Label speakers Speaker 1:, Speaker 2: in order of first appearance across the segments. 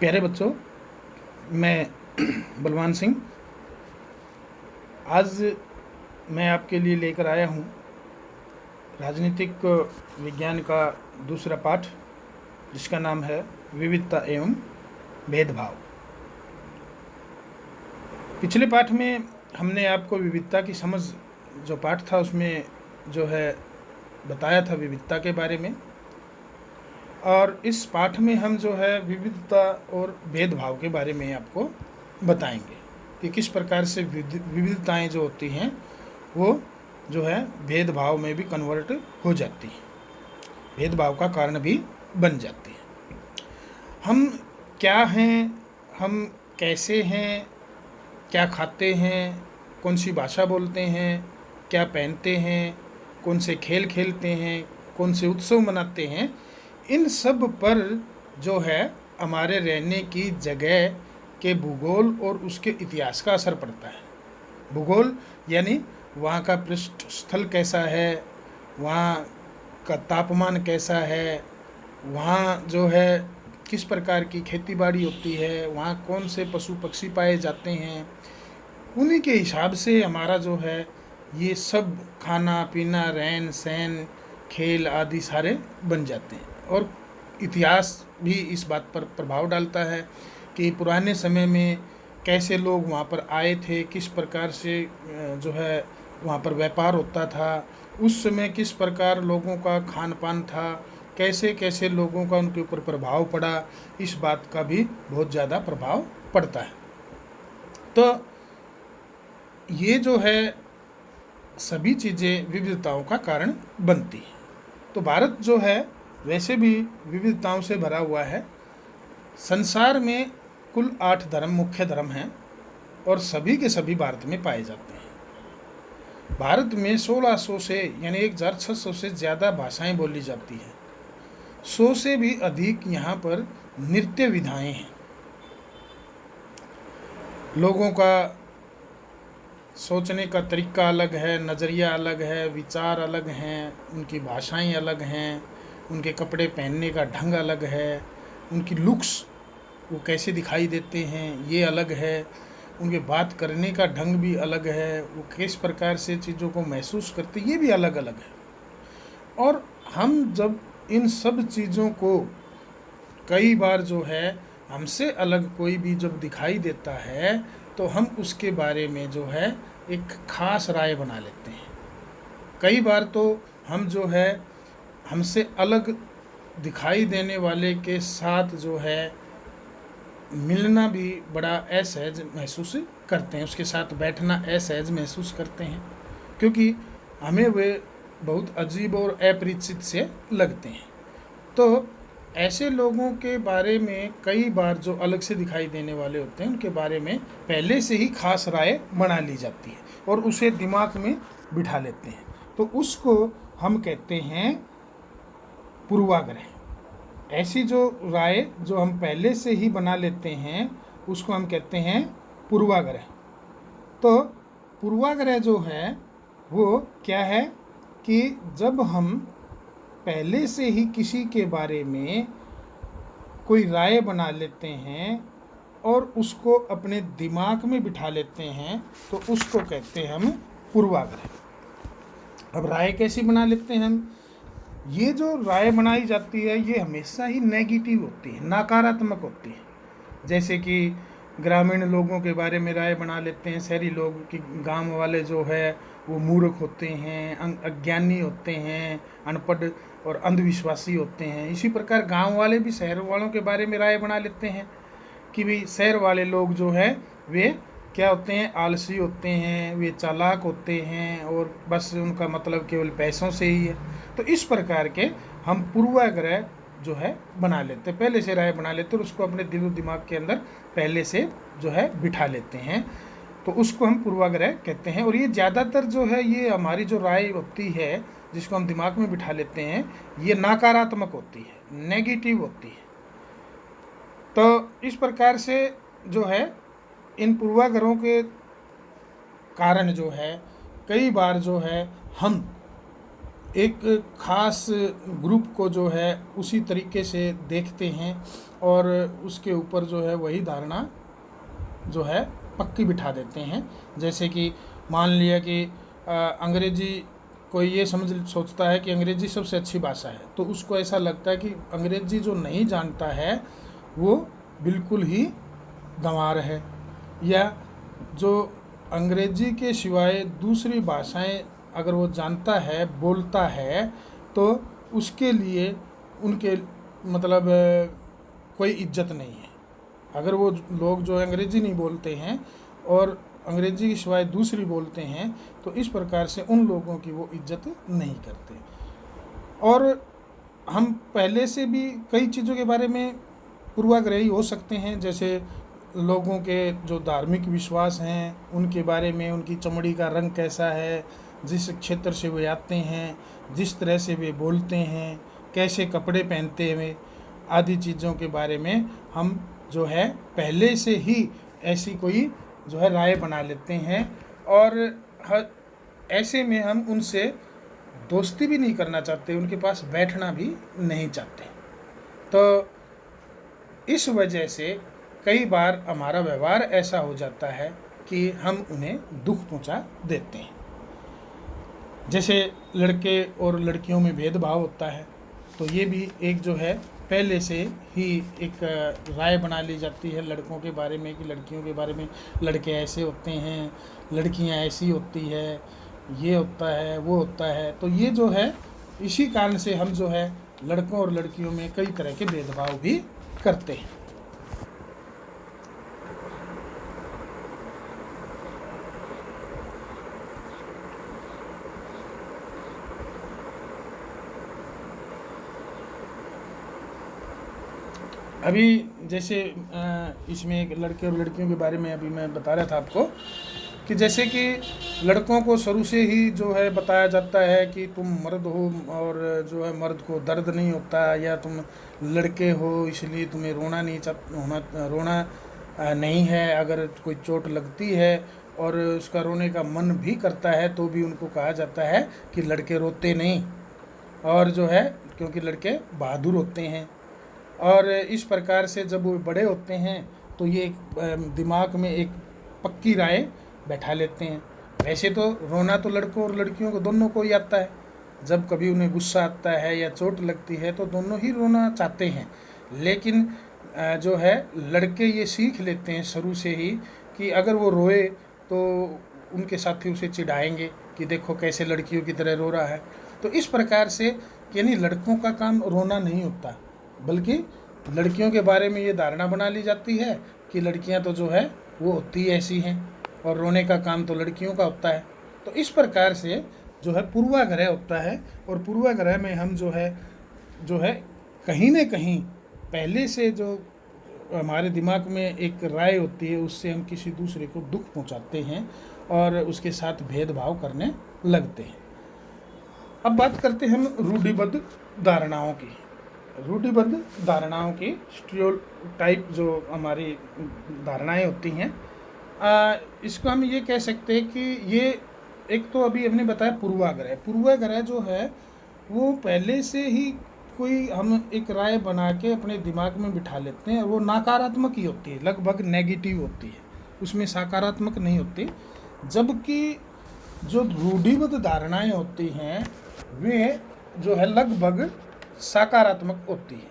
Speaker 1: प्यारे बच्चों, मैं बलवान सिंह आज मैं आपके लिए लेकर आया हूँ राजनीतिक विज्ञान का दूसरा पाठ, जिसका नाम है विविधता एवं भेदभाव। पिछले पाठ में हमने आपको विविधता की समझ, जो पाठ था उसमें जो है बताया था विविधता के बारे में, और इस पाठ में हम जो है विविधता और भेदभाव के बारे में आपको बताएंगे कि किस प्रकार से विविधताएं जो होती हैं वो जो है भेदभाव में भी कन्वर्ट हो जाती हैं, भेदभाव का कारण भी बन जाती है। हम क्या हैं, हम कैसे हैं, क्या खाते हैं, कौन सी भाषा बोलते हैं, क्या पहनते हैं, कौन से खेल खेलते हैं, कौन से उत्सव मनाते हैं, इन सब पर जो है हमारे रहने की जगह के भूगोल और उसके इतिहास का असर पड़ता है। भूगोल यानी वहाँ का पृष्ठ स्थल कैसा है, वहाँ का तापमान कैसा है, वहाँ जो है किस प्रकार की खेती बाड़ी होती है, वहाँ कौन से पशु पक्षी पाए जाते हैं, उन्हीं के हिसाब से हमारा जो है ये सब खाना पीना रहन सहन खेल आदि सारे बन जाते हैं। और इतिहास भी इस बात पर प्रभाव डालता है कि पुराने समय में कैसे लोग वहाँ पर आए थे, किस प्रकार से जो है वहाँ पर व्यापार होता था, उस समय किस प्रकार लोगों का खान पान था, कैसे कैसे लोगों का उनके ऊपर प्रभाव पड़ा, इस बात का भी बहुत ज़्यादा प्रभाव पड़ता है। तो ये जो है सभी चीज़ें विविधताओं का कारण बनती हैं। तो भारत जो है वैसे भी विविधताओं से भरा हुआ है। संसार में कुल 8 धर्म, मुख्य धर्म हैं और सभी के सभी भारत में पाए जाते हैं। भारत में 1600 से यानी 1600 से ज़्यादा भाषाएं बोली जाती हैं। 100 से भी अधिक यहाँ पर नृत्य विधाएं हैं। लोगों का सोचने का तरीका अलग है, नज़रिया अलग है, विचार अलग हैं, उनकी भाषाएं अलग हैं, उनके कपड़े पहनने का ढंग अलग है, उनकी लुक्स वो कैसे दिखाई देते हैं ये अलग है, उनके बात करने का ढंग भी अलग है, वो किस प्रकार से चीज़ों को महसूस करते ये भी अलग अलग है। और हम जब इन सब चीज़ों को कई बार जो है हमसे अलग कोई भी जब दिखाई देता है तो हम उसके बारे में जो है एक ख़ास राय बना लेते हैं। कई बार तो हम जो है हमसे अलग दिखाई देने वाले के साथ जो है मिलना भी बड़ा असहज महसूस करते हैं, उसके साथ बैठना असहज महसूस करते हैं, क्योंकि हमें वे बहुत अजीब और अपरिचित से लगते हैं। तो ऐसे लोगों के बारे में कई बार जो अलग से दिखाई देने वाले होते हैं उनके बारे में पहले से ही खास राय बना ली जाती है और उसे दिमाग में बिठा लेते हैं। तो उसको हम कहते हैं पूर्वाग्रह। ऐसी जो राय जो हम पहले से ही बना लेते हैं उसको हम कहते हैं पूर्वाग्रह। तो पूर्वाग्रह जो है वो क्या है कि जब हम पहले से ही किसी के बारे में कोई राय बना लेते हैं और उसको अपने दिमाग में बिठा लेते हैं तो उसको कहते हैं हम पूर्वाग्रह। अब राय कैसी बना लेते हैं हम? ये जो राय बनाई जाती है ये हमेशा ही नेगेटिव होती है, नकारात्मक होती है। जैसे कि ग्रामीण लोगों के बारे में राय बना लेते हैं, शहरी लोग कि गांव वाले जो है वो मूर्ख होते हैं, अज्ञानी होते हैं, अनपढ़ और अंधविश्वासी होते हैं। इसी प्रकार गांव वाले भी शहर वालों के बारे में राय बना लेते हैं कि भाई शहर वाले लोग जो है वे क्या होते हैं, आलसी होते हैं, वे चालाक होते हैं और बस उनका मतलब केवल पैसों से ही है। तो इस प्रकार के हम पूर्वाग्रह जो है बना लेते हैं, पहले से राय बना लेते हैं और उसको अपने दिल दिमाग के अंदर पहले से जो है बिठा लेते हैं, तो उसको हम पूर्वाग्रह कहते हैं। और ये ज़्यादातर जो है ये हमारी जो राय होती है जिसको हम दिमाग में बिठा लेते हैं ये नकारात्मक होती है, नेगेटिव होती है। तो इस प्रकार से जो है इन पूर्वाग्रहों के कारण जो है कई बार जो है हम एक ख़ास ग्रुप को जो है उसी तरीके से देखते हैं और उसके ऊपर जो है वही धारणा जो है पक्की बिठा देते हैं। जैसे कि मान लिया कि अंग्रेज़ी, कोई ये सोचता है कि अंग्रेज़ी सबसे अच्छी भाषा है, तो उसको ऐसा लगता है कि अंग्रेज़ी जो नहीं जानता है वो बिल्कुल ही गंवार है, या जो अंग्रेज़ी के सिवाय दूसरी भाषाएं अगर वो जानता है, बोलता है, तो उसके लिए उनके मतलब कोई इज्जत नहीं है। अगर वो लोग जो अंग्रेज़ी नहीं बोलते हैं और अंग्रेज़ी के सिवाय दूसरी बोलते हैं, तो इस प्रकार से उन लोगों की वो इज्जत नहीं करते। और हम पहले से भी कई चीज़ों के बारे में पूर्वाग्रही हो सकते हैं, जैसे लोगों के जो धार्मिक विश्वास हैं उनके बारे में, उनकी चमड़ी का रंग कैसा है, जिस क्षेत्र से वे आते हैं, जिस तरह से वे बोलते हैं, कैसे कपड़े पहनते हैं, आदि चीज़ों के बारे में हम जो है पहले से ही ऐसी कोई जो है राय बना लेते हैं, और ऐसे में हम उनसे दोस्ती भी नहीं करना चाहते, उनके पास बैठना भी नहीं चाहते। तो इस वजह से कई बार हमारा व्यवहार ऐसा हो जाता है कि हम उन्हें दुख पहुंचा देते हैं। जैसे लड़के और लड़कियों में भेदभाव होता है, तो ये भी एक जो है पहले से ही एक राय बना ली जाती है लड़कों के बारे में कि लड़कियों के बारे में, लड़के ऐसे होते हैं, लड़कियां ऐसी होती है, ये होता है, वो होता है। तो ये जो है इसी कारण से हम जो है लड़कों और लड़कियों में कई तरह के भेदभाव भी करते हैं। अभी जैसे इसमें एक लड़के और लड़कियों के बारे में अभी मैं बता रहा था आपको कि जैसे कि लड़कों को शुरू से ही जो है बताया जाता है कि तुम मर्द हो और जो है मर्द को दर्द नहीं होता, या तुम लड़के हो इसलिए तुम्हें रोना नहीं है। अगर कोई चोट लगती है और उसका रोने का मन भी करता है तो भी उनको कहा जाता है कि लड़के रोते नहीं, और जो है क्योंकि लड़के बहादुर होते हैं। और इस प्रकार से जब वो बड़े होते हैं तो ये एक दिमाग में एक पक्की राय बैठा लेते हैं। वैसे तो रोना तो लड़कों और लड़कियों को दोनों को ही आता है, जब कभी उन्हें गुस्सा आता है या चोट लगती है तो दोनों ही रोना चाहते हैं। लेकिन जो है लड़के ये सीख लेते हैं शुरू से ही कि अगर वो रोए तो उनके साथी उसे चिढ़ाएंगे कि देखो कैसे लड़कियों की तरह रो रहा है। तो इस प्रकार से यानी लड़कों का काम रोना नहीं होता, बल्कि लड़कियों के बारे में ये धारणा बना ली जाती है कि लड़कियां तो जो है वो होती ऐसी हैं और रोने का काम तो लड़कियों का होता है। तो इस प्रकार से जो है पूर्वाग्रह होता है, और पूर्वाग्रह में हम जो है कहीं न कहीं पहले से जो हमारे दिमाग में एक राय होती है उससे हम किसी दूसरे को दुख पहुंचाते हैं और उसके साथ भेदभाव करने लगते हैं। अब बात करते हैं हम रूढ़िबद्ध धारणाओं की। रूढ़िबद्ध धारणाओं की स्टीरियोटाइप जो हमारी धारणाएं होती हैं, इसको हम ये कह सकते हैं कि ये एक तो अभी हमने बताया पूर्वाग्रह जो है वो पहले से ही कोई हम एक राय बना के अपने दिमाग में बिठा लेते हैं, वो नकारात्मक ही होती है, लगभग नेगेटिव होती है, उसमें सकारात्मक नहीं होती। जबकि जो रूढ़िबद्ध धारणाएं होती हैं वे जो है लगभग सकारात्मक होती है।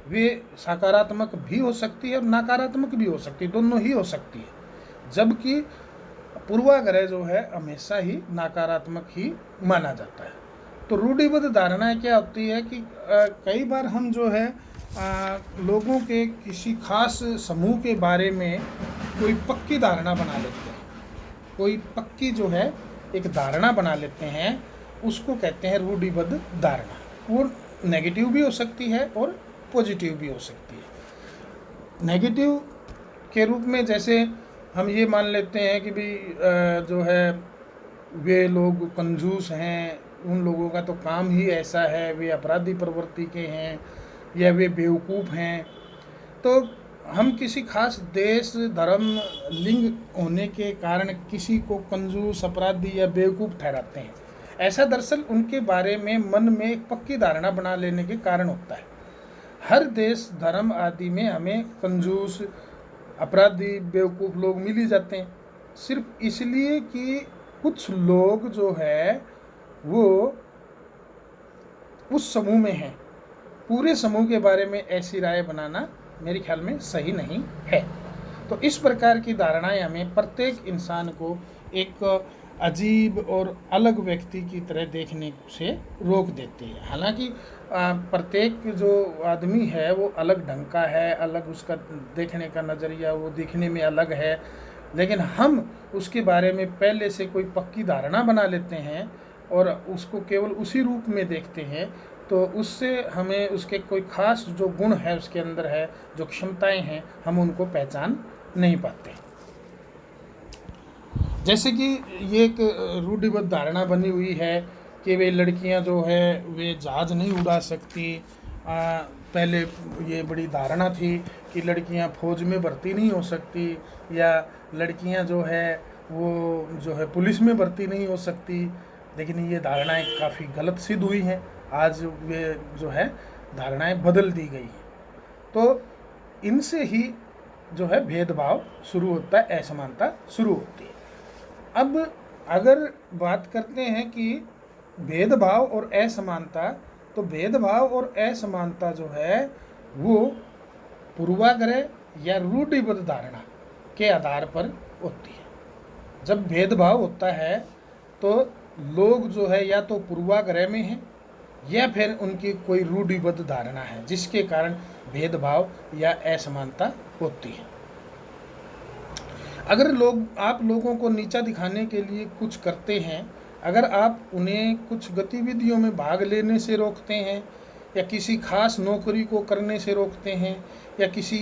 Speaker 1: वे सकारात्मक भी हो सकती है और नकारात्मक भी हो सकती है, दोनों ही हो सकती है। जबकि पूर्वाग्रह जो है हमेशा ही नकारात्मक ही माना जाता है। तो रूढ़िबद्ध धारणाएं क्या होती है कि कई बार हम जो है लोगों के किसी खास समूह के बारे में कोई पक्की धारणा बना लेते हैं, कोई पक्की जो है एक धारणा बना लेते हैं, उसको कहते हैं रूढ़िबद्ध धारणा। वो नेगेटिव भी हो सकती है और पॉजिटिव भी हो सकती है। नेगेटिव के रूप में जैसे हम ये मान लेते हैं कि भी जो है वे लोग कंजूस हैं, उन लोगों का तो काम ही ऐसा है, वे अपराधी प्रवृत्ति के हैं या वे बेवकूफ़ हैं। तो हम किसी खास देश, धर्म, लिंग होने के कारण किसी को कंजूस, अपराधी या बेवकूफ़ ठहराते हैं। ऐसा दरअसल उनके बारे में मन में एक पक्की धारणा बना लेने के कारण होता है। हर देश, धर्म आदि में हमें कंजूस, अपराधी, बेवकूफ़ लोग मिल ही जाते हैं, सिर्फ इसलिए कि कुछ लोग जो है वो उस समूह में हैं। पूरे समूह के बारे में ऐसी राय बनाना मेरे ख्याल में सही नहीं है। तो इस प्रकार की धारणाएं हमें प्रत्येक इंसान को एक अजीब और अलग व्यक्ति की तरह देखने से रोक देती है। हालांकि प्रत्येक जो आदमी है वो अलग ढंग का है, अलग उसका देखने का नज़रिया, वो दिखने में अलग है, लेकिन हम उसके बारे में पहले से कोई पक्की धारणा बना लेते हैं और उसको केवल उसी रूप में देखते हैं, तो उससे हमें उसके कोई ख़ास जो गुण है उसके अंदर है, जो क्षमताएं हैं, हम उनको पहचान नहीं पाते। जैसे कि ये एक रूढ़िबद्ध धारणा बनी हुई है कि वे लड़कियां जो है वे जहाज़ नहीं उड़ा सकती। पहले ये बड़ी धारणा थी कि लड़कियां फौज में भर्ती नहीं हो सकती, या लड़कियां जो है वो जो है पुलिस में भर्ती नहीं हो सकती, लेकिन ये धारणाएं काफ़ी गलत सिद्ध हुई हैं। आज वे जो है धारणाएं बदल दी गई हैं। तो इनसे ही जो है भेदभाव शुरू होता है, असमानता शुरू होती है। अब अगर बात करते हैं कि भेदभाव और असमानता, तो भेदभाव और असमानता जो है वो पूर्वाग्रह या रूढ़िबद्ध धारणा के आधार पर होती है। जब भेदभाव होता है तो लोग जो है या तो पूर्वाग्रह में हैं या फिर उनकी कोई रूढ़िबद्ध धारणा है जिसके कारण भेदभाव या असमानता होती है। अगर आप लोगों को नीचा दिखाने के लिए कुछ करते हैं, अगर आप उन्हें कुछ गतिविधियों में भाग लेने से रोकते हैं, या किसी खास नौकरी को करने से रोकते हैं, या किसी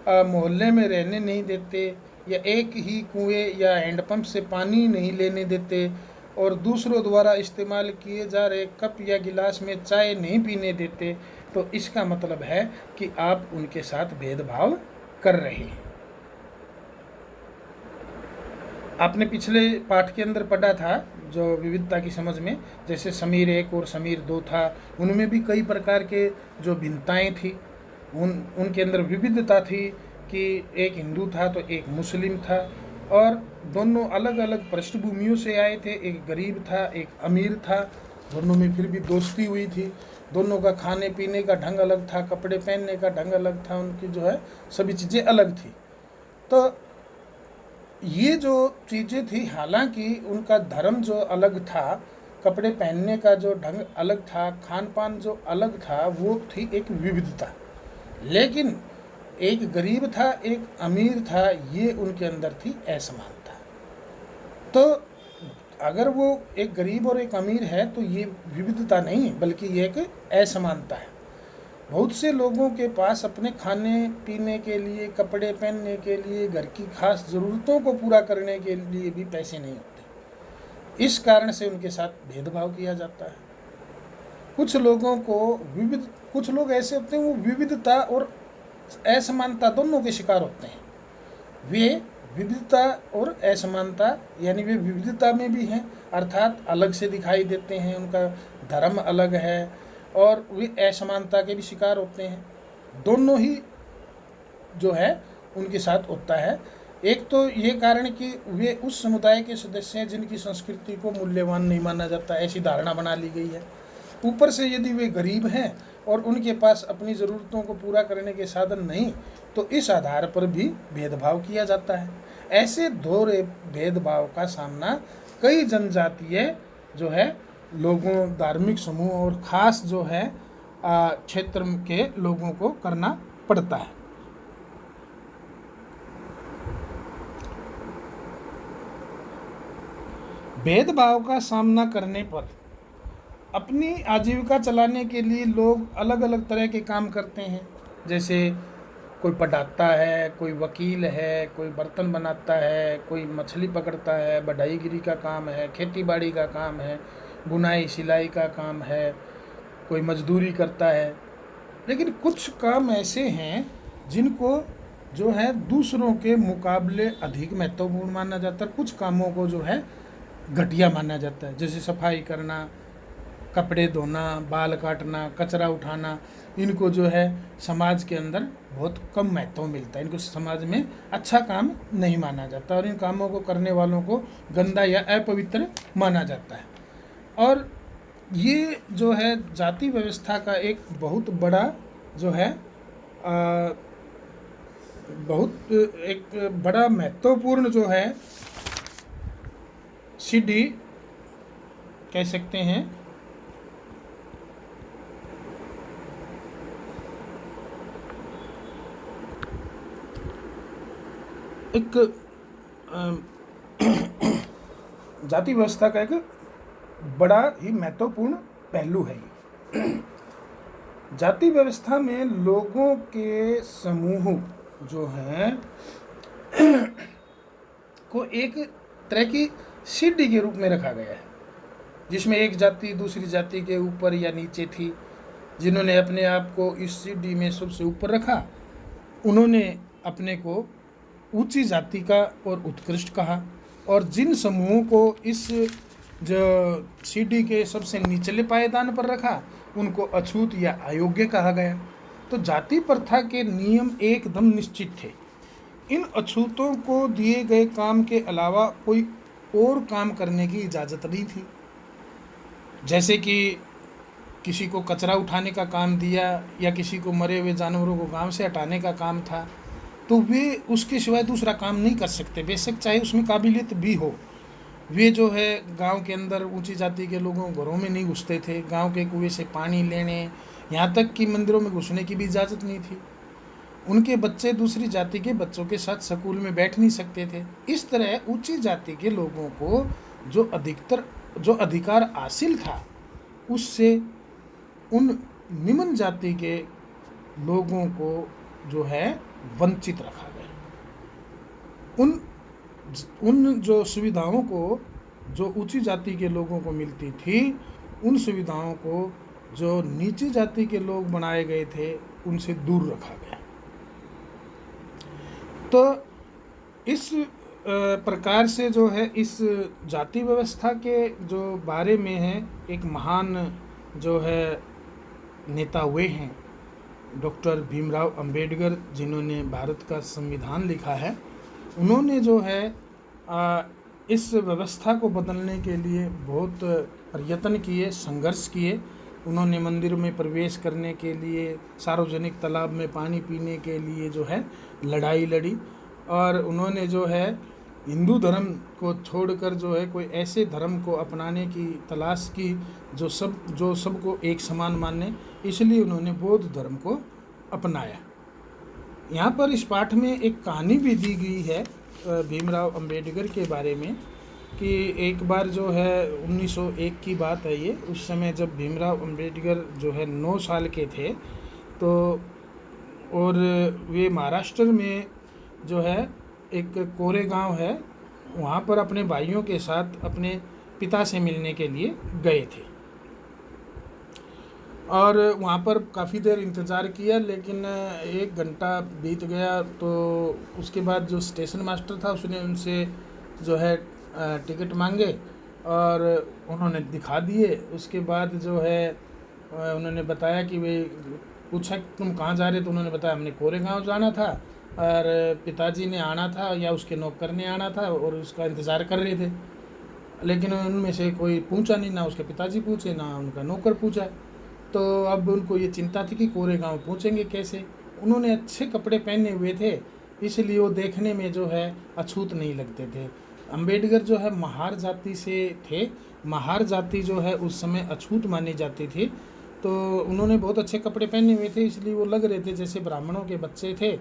Speaker 1: मोहल्ले में रहने नहीं देते, या एक ही कुएं या हैंडपंप से पानी नहीं लेने देते, और दूसरों द्वारा इस्तेमाल किए जा रहे कप या गिलास में चाय नहीं पीने देते, तो इसका मतलब है कि आप उनके साथ भेदभाव कर रहे हैं। आपने पिछले पाठ के अंदर पढ़ा था जो विविधता की समझ में, जैसे समीर 1 और समीर 2 था, उनमें भी कई प्रकार के जो भिन्नताएं थी, उनके अंदर विविधता थी कि एक हिंदू था तो एक मुस्लिम था, और दोनों अलग अलग पृष्ठभूमियों से आए थे। एक गरीब था, एक अमीर था, दोनों में फिर भी दोस्ती हुई थी। दोनों का खाने पीने का ढंग अलग था, कपड़े पहनने का ढंग अलग था, उनकी जो है सभी चीज़ें अलग थी। तो ये जो चीज़ें थी, हालांकि उनका धर्म जो अलग था, कपड़े पहनने का जो ढंग अलग था, खान पान जो अलग था, वो थी एक विविधता। लेकिन एक गरीब था, एक अमीर था, ये उनके अंदर थी असमानता। तो अगर वो एक गरीब और एक अमीर है तो ये विविधता नहीं बल्कि ये एक असमानता है। बहुत से लोगों के पास अपने खाने पीने के लिए, कपड़े पहनने के लिए, घर की खास ज़रूरतों को पूरा करने के लिए भी पैसे नहीं होते। इस कारण से उनके साथ भेदभाव किया जाता है। कुछ लोग ऐसे होते हैं वो विविधता और असमानता दोनों के शिकार होते हैं। वे विविधता और असमानता यानी वे विविधता में भी हैं, अर्थात अलग से दिखाई देते हैं, उनका धर्म अलग है, और वे असमानता के भी शिकार होते हैं। दोनों ही जो है उनके साथ होता है। एक तो ये कारण कि वे उस समुदाय के सदस्य हैं जिनकी संस्कृति को मूल्यवान नहीं माना जाता, ऐसी धारणा बना ली गई है। ऊपर से यदि वे गरीब हैं और उनके पास अपनी ज़रूरतों को पूरा करने के साधन नहीं, तो इस आधार पर भी भेदभाव किया जाता है। ऐसे दोहरे भेदभाव का सामना कई जनजातीय जो है लोगों, धार्मिक समूह और ख़ास जो है क्षेत्र के लोगों को करना पड़ता है। भेदभाव का सामना करने पर अपनी आजीविका चलाने के लिए लोग अलग अलग तरह के काम करते हैं। जैसे कोई पढ़ाता है, कोई वकील है, कोई बर्तन बनाता है, कोई मछली पकड़ता है, बढ़ाईगिरी का काम है, खेती बाड़ी का काम है, बुनाई सिलाई का काम है, कोई मजदूरी करता है। लेकिन कुछ काम ऐसे हैं जिनको जो है दूसरों के मुकाबले अधिक महत्वपूर्ण माना जाता है। कुछ कामों को जो है घटिया माना जाता है। जैसे सफाई करना, कपड़े धोना, बाल काटना, कचरा उठाना, इनको जो है समाज के अंदर बहुत कम महत्व मिलता है। इनको समाज में अच्छा काम नहीं माना जाता और इन कामों को करने वालों को गंदा या अपवित्र माना जाता है। और ये जो है जाति व्यवस्था का एक बहुत बड़ा जो है आ, बहुत एक बड़ा महत्वपूर्ण जो है सीढ़ी कह सकते हैं। एक जाति व्यवस्था का एक बड़ा ही महत्वपूर्ण पहलू है ये। जाति व्यवस्था में लोगों के समूह जो हैं को एक तरह की सीढ़ी के रूप में रखा गया है, जिसमें एक जाति दूसरी जाति के ऊपर या नीचे थी। जिन्होंने अपने आप को इस सीढ़ी में सबसे ऊपर रखा, उन्होंने अपने को ऊंची जाति का और उत्कृष्ट कहा, और जिन समूहों को इस जो सीढ़ी के सबसे निचले पायदान पर रखा, उनको अछूत या अयोग्य कहा गया। तो जाति प्रथा के नियम एकदम निश्चित थे। इन अछूतों को दिए गए काम के अलावा कोई और काम करने की इजाज़त नहीं थी। जैसे कि किसी को कचरा उठाने का काम दिया या किसी को मरे हुए जानवरों को गांव से हटाने का काम था, तो वे उसके सिवाय दूसरा काम नहीं कर सकते, बेशक चाहे उसमें काबिलियत भी हो। वे जो है गांव के अंदर ऊंची जाति के लोगों घरों में नहीं घुसते थे, गांव के कुएं से पानी लेने, यहाँ तक कि मंदिरों में घुसने की भी इजाज़त नहीं थी। उनके बच्चे दूसरी जाति के बच्चों के साथ स्कूल में बैठ नहीं सकते थे। इस तरह ऊंची जाति के लोगों को जो अधिकार हासिल था, उससे उन निम्न जाति के लोगों को जो है वंचित रखा गया। उन जो सुविधाओं को जो ऊंची जाति के लोगों को मिलती थी, उन सुविधाओं को जो नीची जाति के लोग बनाए गए थे, उनसे दूर रखा गया। तो इस प्रकार से जो है इस जाति व्यवस्था के जो बारे में है, एक महान जो है नेता हुए हैं डॉक्टर भीमराव अंबेडकर, जिन्होंने भारत का संविधान लिखा है। उन्होंने जो है इस व्यवस्था को बदलने के लिए बहुत प्रयत्न किए, संघर्ष किए। उन्होंने मंदिर में प्रवेश करने के लिए, सार्वजनिक तालाब में पानी पीने के लिए जो है लड़ाई लड़ी, और उन्होंने जो है हिंदू धर्म को छोड़कर जो है कोई ऐसे धर्म को अपनाने की तलाश की जो सबको एक समान माने। इसलिए उन्होंने बौद्ध धर्म को अपनाया। यहाँ पर इस पाठ में एक कहानी भी दी गई है भीमराव अंबेडकर के बारे में, कि एक बार जो है 1901 की बात है ये। उस समय जब भीमराव अंबेडकर जो है 9 साल के थे, तो और वे महाराष्ट्र में जो है एक कोरेगांव है, वहाँ पर अपने भाइयों के साथ अपने पिता से मिलने के लिए गए थे। और वहाँ पर काफ़ी देर इंतज़ार किया, लेकिन 1 घंटा बीत गया। तो उसके बाद जो स्टेशन मास्टर था, उसने उनसे जो है टिकट मांगे और उन्होंने दिखा दिए। उसके बाद जो है उन्होंने बताया कि वे पूछा तुम कहाँ जा रहे, तो उन्होंने बताया हमने कोरेगांव जाना था और पिताजी ने आना था या उसके नौकर ने आना था और उसका इंतज़ार कर रहे थे। लेकिन उनमें से कोई पूछा नहीं, ना उसके पिताजी पूछे ना उनका नौकर पूछा। तो अब उनको ये चिंता थी कि कोरेगांव पहुँचेंगे कैसे। उन्होंने अच्छे कपड़े पहने हुए थे, इसलिए वो देखने में जो है अछूत नहीं लगते थे। अंबेडकर जो है महार जाति से थे। महार जाति जो है उस समय अछूत मानी जाती थी। तो उन्होंने बहुत अच्छे कपड़े पहने हुए थे, इसलिए वो लग रहे थे जैसे ब्राह्मणों के बच्चे थे।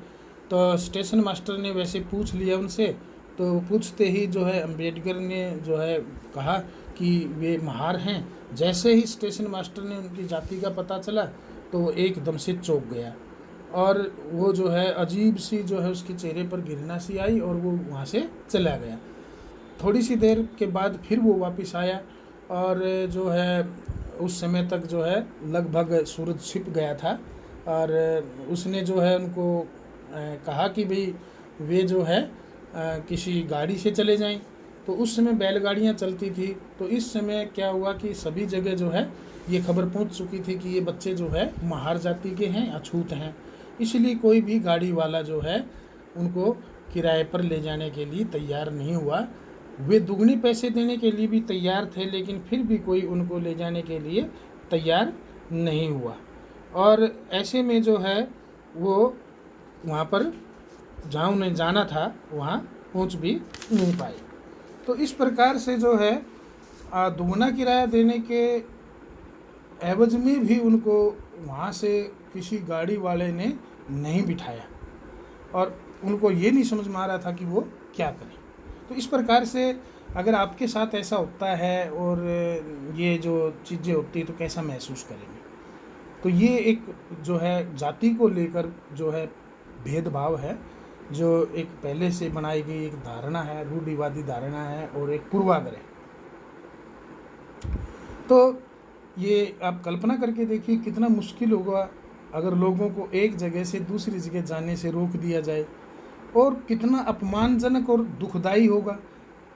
Speaker 1: तो स्टेशन मास्टर ने वैसे पूछ लिया उनसे। तो पूछते ही जो है अंबेडकर ने जो है कहा कि वे महार हैं। जैसे ही स्टेशन मास्टर ने उनकी जाति का पता चला, तो वो एकदम से चौंक गया और वो जो है अजीब सी जो है उसके चेहरे पर घृणा सी आई और वो वहाँ से चला गया। थोड़ी सी देर के बाद फिर वो वापस आया और जो है उस समय तक जो है लगभग सूरज छिप गया था। और उसने जो है उनको कहा कि भाई वे जो है किसी गाड़ी से चले जाएं। तो उस समय बैलगाड़ियाँ चलती थी। तो इस समय क्या हुआ कि सभी जगह जो है ये खबर पहुंच चुकी थी कि ये बच्चे जो है महार जाति के हैं, अछूत हैं। इसलिए कोई भी गाड़ी वाला जो है उनको किराए पर ले जाने के लिए तैयार नहीं हुआ। वे दुगने पैसे देने के लिए भी तैयार थे, लेकिन फिर भी कोई उनको ले जाने के लिए तैयार नहीं हुआ। और ऐसे में जो है वो वहाँ पर जहाँ उन्हें जाना था वहाँ पहुँच भी नहीं पाए। तो इस प्रकार से जो है दुगना किराया देने के एवज में भी उनको वहाँ से किसी गाड़ी वाले ने नहीं बिठाया और उनको ये नहीं समझ में आ रहा था कि वो क्या करें। तो इस प्रकार से अगर आपके साथ ऐसा होता है और ये जो चीज़ें होती हैं तो कैसा महसूस करेंगे। तो ये एक जो है जाति को लेकर जो है भेदभाव है, जो एक पहले से बनाई गई एक धारणा है, रूढ़िवादी धारणा है और एक पूर्वाग्रह। तो ये आप कल्पना करके देखिए कितना मुश्किल होगा अगर लोगों को एक जगह से दूसरी जगह जाने से रोक दिया जाए, और कितना अपमानजनक और दुखदाई होगा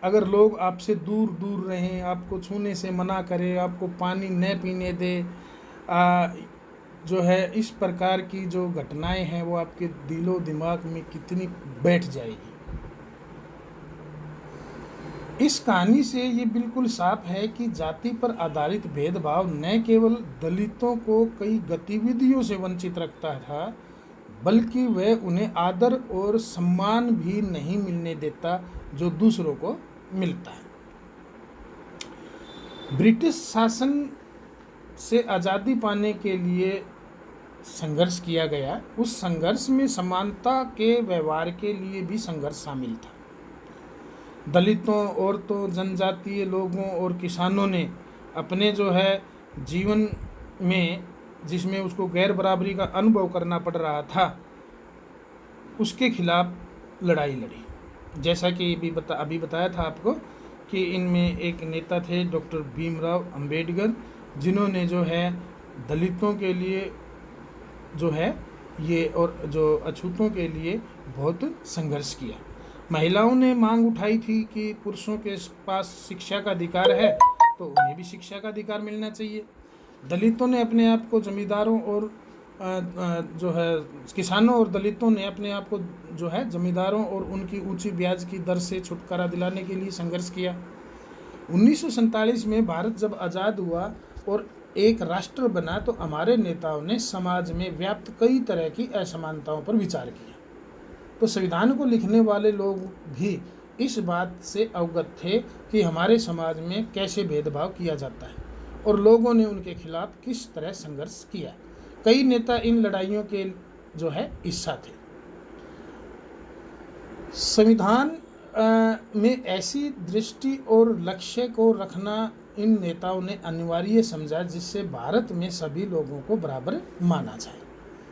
Speaker 1: अगर लोग आपसे दूर दूर रहें, आपको छूने से मना करें, आपको पानी न पीने दे। जो है इस प्रकार की जो घटनाएं हैं वो आपके दिलो दिमाग में कितनी बैठ जाएगी। इस कहानी से ये बिल्कुल साफ है कि जाति पर आधारित भेदभाव न केवल दलितों को कई गतिविधियों से वंचित रखता था, बल्कि वह उन्हें आदर और सम्मान भी नहीं मिलने देता जो दूसरों को मिलता है। ब्रिटिश शासन से आज़ादी पाने के लिए संघर्ष किया गया। उस संघर्ष में समानता के व्यवहार के लिए भी संघर्ष शामिल था। दलितों, औरतों, जनजातीय लोगों और किसानों ने अपने जो है जीवन में जिसमें उसको गैर बराबरी का अनुभव करना पड़ रहा था उसके खिलाफ लड़ाई लड़ी। जैसा कि अभी बताया था आपको कि इनमें एक नेता थे डॉक्टर भीमराव अंबेडकर, जिन्होंने जो है दलितों के लिए जो है ये और जो अछूतों के लिए बहुत संघर्ष किया। महिलाओं ने मांग उठाई थी कि पुरुषों के पास शिक्षा का अधिकार है तो उन्हें भी शिक्षा का अधिकार मिलना चाहिए। दलितों ने अपने आप को जमींदारों और जो है किसानों और दलितों ने अपने आप को जो है जमींदारों और उनकी ऊंची ब्याज की दर से छुटकारा दिलाने के लिए संघर्ष किया। 1947 में भारत जब आज़ाद हुआ और एक राष्ट्र बना तो हमारे नेताओं ने समाज में व्याप्त कई तरह की असमानताओं पर विचार किया। तो संविधान को लिखने वाले लोग भी इस बात से अवगत थे कि हमारे समाज में कैसे भेदभाव किया जाता है और लोगों ने उनके खिलाफ किस तरह संघर्ष किया। कई नेता इन लड़ाइयों के जो है हिस्सा थे। संविधान में ऐसी दृष्टि और लक्ष्य को रखना इन नेताओं ने अनिवार्य समझा जिससे भारत में सभी लोगों को बराबर माना जाए।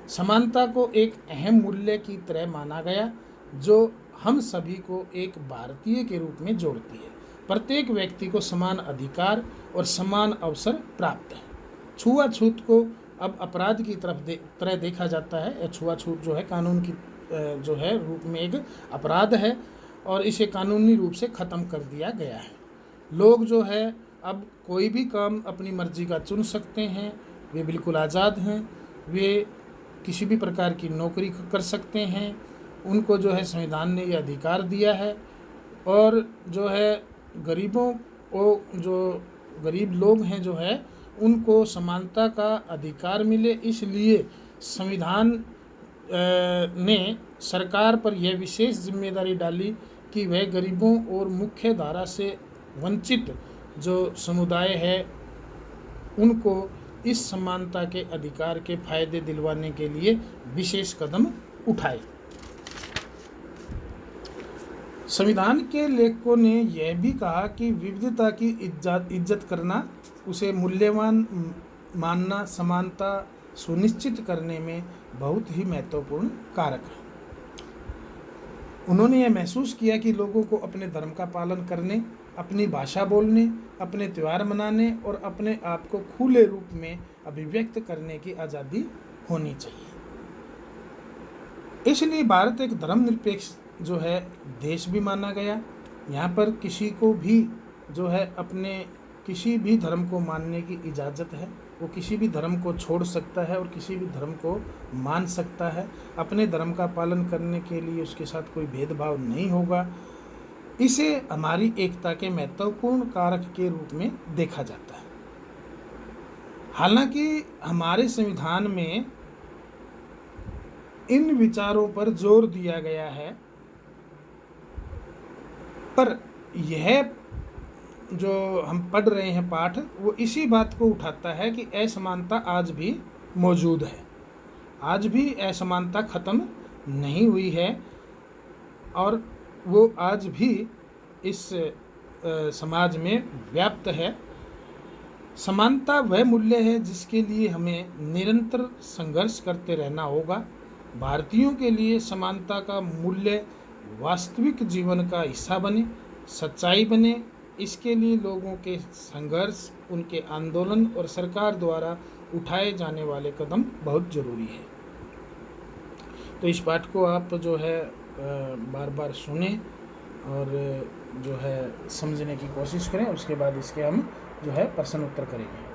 Speaker 1: समानता को एक अहम मूल्य की तरह माना गया जो हम सभी को एक भारतीय के रूप में जोड़ती है। प्रत्येक व्यक्ति को समान अधिकार और समान अवसर प्राप्त है। छुआछूत को अब अपराध की तरह देखा जाता है। छुआछूत जो है कानून की जो है रूप में एक अपराध है और इसे कानूनी रूप से ख़त्म कर दिया गया है। लोग जो है अब कोई भी काम अपनी मर्जी का चुन सकते हैं, वे बिल्कुल आज़ाद हैं, वे किसी भी प्रकार की नौकरी कर सकते हैं, उनको जो है संविधान ने ये अधिकार दिया है। और जो है गरीबों को, जो गरीब लोग हैं जो है उनको समानता का अधिकार मिले, इसलिए संविधान ने सरकार पर यह विशेष जिम्मेदारी डाली कि वह गरीबों और मुख्य धारा से वंचित जो समुदाय है उनको इस समानता के अधिकार के फायदे दिलवाने के लिए विशेष कदम उठाए। संविधान के लेखकों ने यह भी कहा कि विविधता की इज्जत करना, उसे मूल्यवान मानना समानता सुनिश्चित करने में बहुत ही महत्वपूर्ण कारक है। उन्होंने यह महसूस किया कि लोगों को अपने धर्म का पालन करने, अपनी भाषा बोलने, अपने त्यौहार मनाने और अपने आप को खुले रूप में अभिव्यक्त करने की आज़ादी होनी चाहिए। इसलिए भारत एक धर्मनिरपेक्ष जो है देश भी माना गया। यहाँ पर किसी को भी जो है अपने किसी भी धर्म को मानने की इजाज़त है। वो किसी भी धर्म को छोड़ सकता है और किसी भी धर्म को मान सकता है। अपने धर्म का पालन करने के लिए उसके साथ कोई भेदभाव नहीं होगा। इसे हमारी एकता के महत्वपूर्ण कारक के रूप में देखा जाता है। हालांकि हमारे संविधान में इन विचारों पर जोर दिया गया है, पर यह जो हम पढ़ रहे हैं पाठ, वो इसी बात को उठाता है कि असमानता आज भी मौजूद है। आज भी असमानता ख़त्म नहीं हुई है और वो आज भी इस समाज में व्याप्त है। समानता वह मूल्य है जिसके लिए हमें निरंतर संघर्ष करते रहना होगा। भारतीयों के लिए समानता का मूल्य वास्तविक जीवन का हिस्सा बने, सच्चाई बने। इसके लिए लोगों के संघर्ष, उनके आंदोलन और सरकार द्वारा उठाए जाने वाले कदम बहुत ज़रूरी है। तो इस पाठ को आप जो है बार बार सुने और जो है समझने की कोशिश करें। उसके बाद इसके हम जो है प्रश्न उत्तर करेंगे।